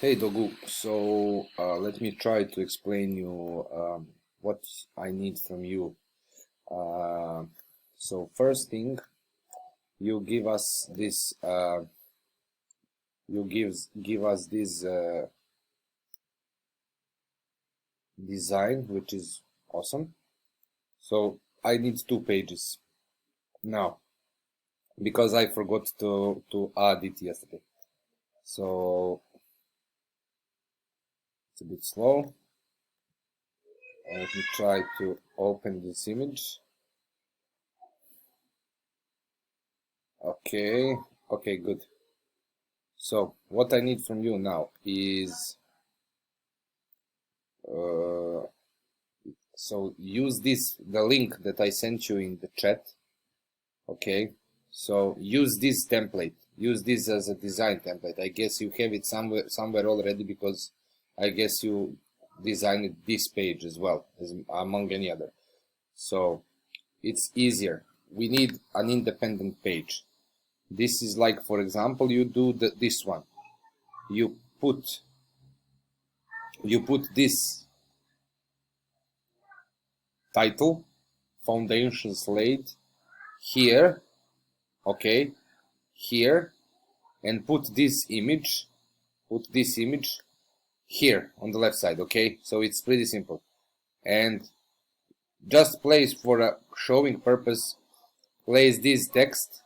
Hey Dogu, so let me try to explain you what I need from you. So first thing, you give us this. Give us this design, which is awesome. So I need 2 pages now because I forgot to add it yesterday. So it's a bit slow. Let me try to open this image. Okay, good. So what I need from you now is so use the link that I sent you in the chat. Okay, so use this template. Use this as a design template. I guess you have it somewhere already, because I guess you designed this page as well, as among any other. So it's easier. We need an independent page. This is like, for example, you do this one. You put this title, foundations laid, here, okay, here, and put this image here on the left side, okay? So it's pretty simple. And just place, for a showing purpose, place this text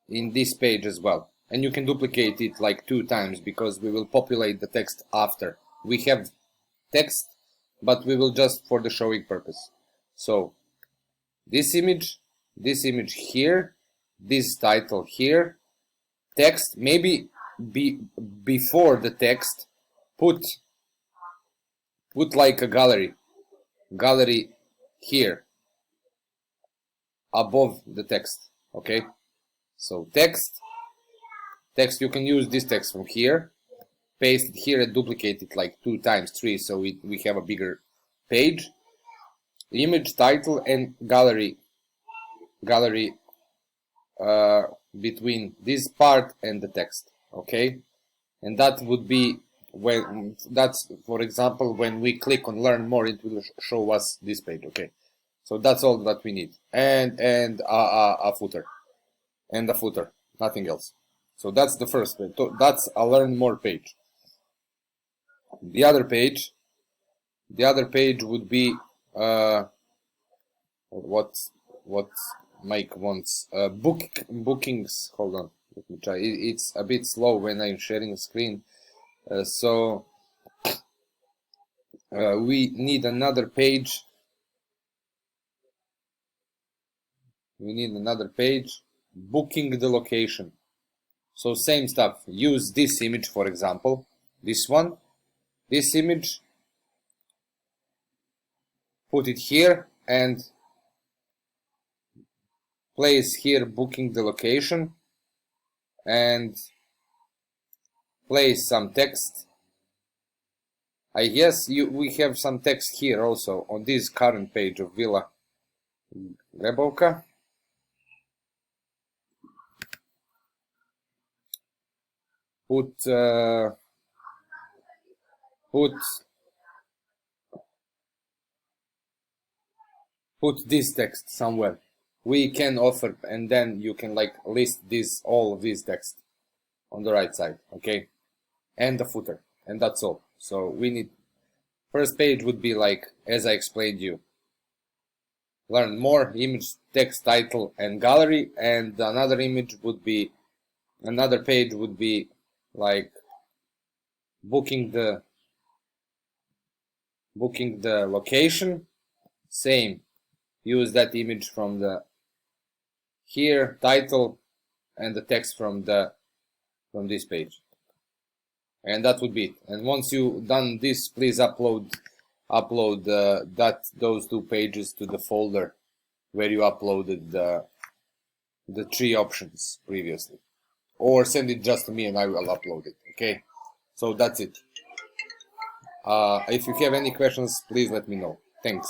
in this page as well. And you can duplicate it like 2 times, because we will populate the text after. We have text, but we will just for the showing purpose. So this image here, this title here, text, maybe before the text, put like a gallery here above the text, okay? So text, you can use this text from here, paste it here and duplicate it like 2 times, 3, so we have a bigger page. Image, title, and gallery between this part and the text, okay? And that would be that's, for example, when we click on learn more, it will show us this page, okay? So that's all that we need, and a footer, nothing else. So that's the first page. So that's a learn more page. The other page would be what Mike wants. Bookings. Hold on, let me try. It's a bit slow when I'm sharing the screen. So we need another page. Booking the location. So same stuff. Use this image, for example, this one, this image, put it here and place here booking the location, and place some text. I guess we have some text here also on this current page of Villa Grebovka. Put this text somewhere. We can offer, and then you can like list all of this text on the right side, okay? And the footer, and that's all. So we need, first page would be like, as I explained you, learn more, image, text, title, and gallery. And another page would be like booking the location. Same, use that image from the here, title, and the text from this page, and that would be it. And once you done this, please upload those 2 pages to the folder where you uploaded the 3 options previously, or send it just to me and I will upload it, okay? So that's it. If you have any questions, please let me know. Thanks.